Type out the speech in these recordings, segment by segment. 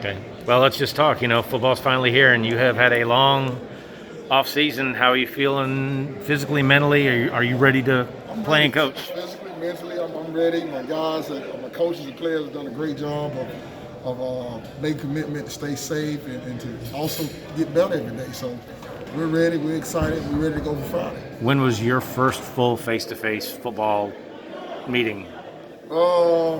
Okay. Well, let's just talk. Football's finally here, and you have had a long off season. How are you feeling physically, mentally? Are you ready to play and coach? Physically, mentally, I'm ready. My guys, my coaches and players have done a great job of making commitment to stay safe and to also get better every day. So we're ready. We're excited. We're ready to go for Friday. When was your first full face-to-face football meeting? Uh,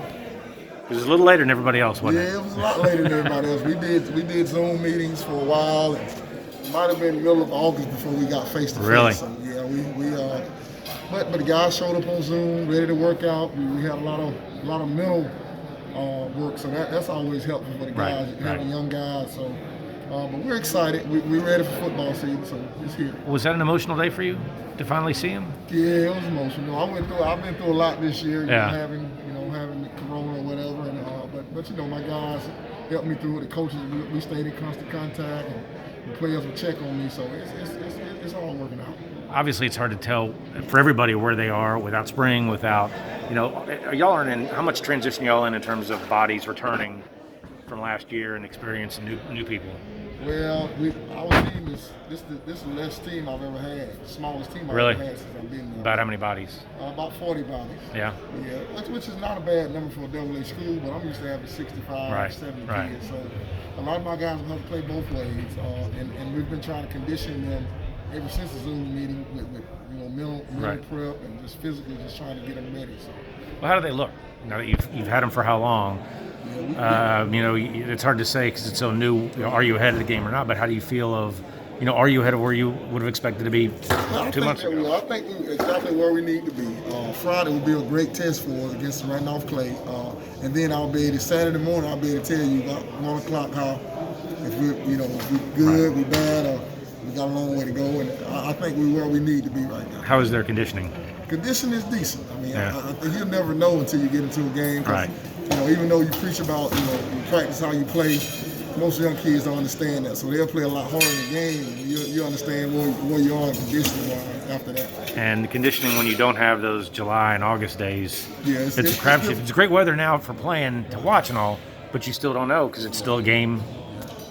It was a little later than everybody else, wasn't yeah, it was a lot later than everybody else. We did Zoom meetings for a while. It might have been the middle of August before we got face to face. Really? So yeah, but the guys showed up on Zoom, ready to work out. We had a lot of mental work, so that's always helpful for the guys, having young guys. So, but we're excited. We're ready for football season, so it's here. Was that an emotional day for you to finally see him? Yeah, it was emotional. I've been through a lot this year, having the corona or whatever, and but my guys helped me through it. The coaches, we stayed in constant contact, and the players would check on me. So it's all working out. Obviously, it's hard to tell for everybody where they are without spring, without, y'all aren't in, how much transition y'all in terms of bodies returning from last year and experience and new people? Well, our team this is the last team I've ever had, the smallest team I've ever had since I've been there. About how many bodies? About 40 bodies. Yeah. Yeah, which is not a bad number for a AA school, but I'm used to having 65, 70 kids. So a lot of my guys have to play both ways, and we've been trying to condition them ever since the Zoom meeting with mental prep and just physically just trying to get them ready. So. Well, how do they look? Now that you've had them for how long? It's hard to say because it's so new. Are you ahead of the game or not? But how do you feel are you ahead of where you would have expected to be 2 months ago? I think we're exactly where we need to be. Friday will be a great test for us against Randolph Clay, and then Saturday morning I'll be able to tell you about 1 o'clock how if we're good, we're bad, or we got a long way to go. And I think we're where we need to be right now. How is their conditioning? Conditioning is decent. I mean, I think you'll never know until you get into a game. Right. Even though you preach about, you practice how you play, most young kids don't understand that. So they'll play a lot harder in the game, and you understand where you are conditioning-wise after that. And the conditioning when you don't have those July and August days, it's a crapshoot. It's great weather now for playing, to watch and all, but you still don't know because it's still a game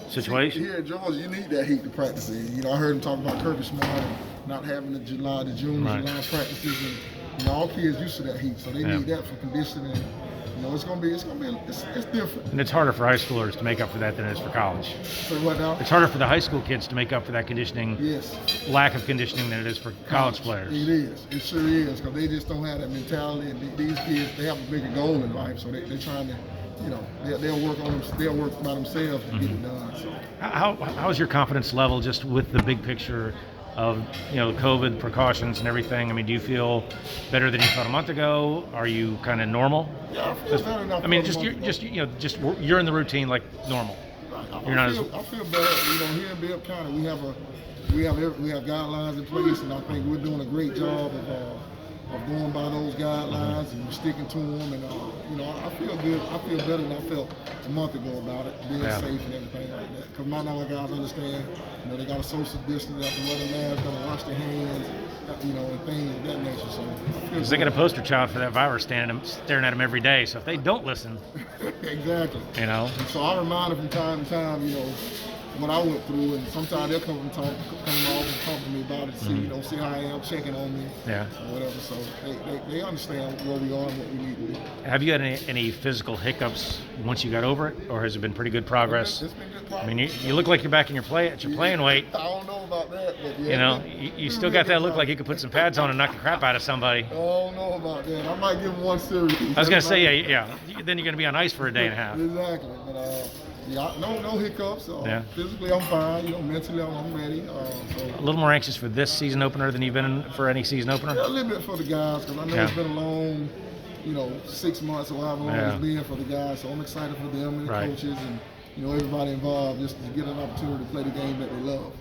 situation. Here in Georgia, you need that heat to practice in. I heard him talk about Kirby Smart and not having the June, July practices, and all kids used to that heat, so they need that for conditioning. It's different. And it's harder for high schoolers to make up for that than it is for college. So what now? It's harder for the high school kids to make up for that conditioning, lack of conditioning than it is for college players. It is. It sure is, because they just don't have that mentality. And these kids, they have a bigger goal in life, so they're trying to, they'll work on them. They'll work by themselves to get it done. So. How's your confidence level just with the big picture of COVID precautions and everything? I mean, do you feel better than you felt a month ago? Are you kind of normal? Yeah, I feel better than I felt you're in the routine like normal. I feel better. Here in Bibb County, we have guidelines in place, and I think we're doing a great job of going by those guidelines and sticking to them. And I feel good. I feel better than I felt a month ago about it, being safe and everything like that. Because my guys understand, they got a social distance, have to wear the mask, got to wash their hands, and things of that nature. So because they got a poster child for that virus staring at them every day. So if they don't listen, exactly. And so I remind them from time to time, what I went through, and sometimes they'll come off and talk to me about it, see how I am, checking on me, or whatever. So they understand where we are and what we need to do. Have you had any physical hiccups once you got over it, or has it been pretty good progress? It's been good progress. I mean, you look like you're back in your playing weight. I don't know about that, but you still got that look like you could put some pads on and knock the crap out of somebody. I don't know about that. I might give them one series. I was gonna say, then you're gonna be on ice for a day and a half. Exactly, but. No hiccups. Physically, I'm fine. Mentally, I'm ready. A little more anxious for this season opener than you've been for any season opener? Yeah, a little bit for the guys, because I know it's been a long, 6 months or however long it's been for the guys. So I'm excited for them and the coaches and, everybody involved just to get an opportunity to play the game that they love.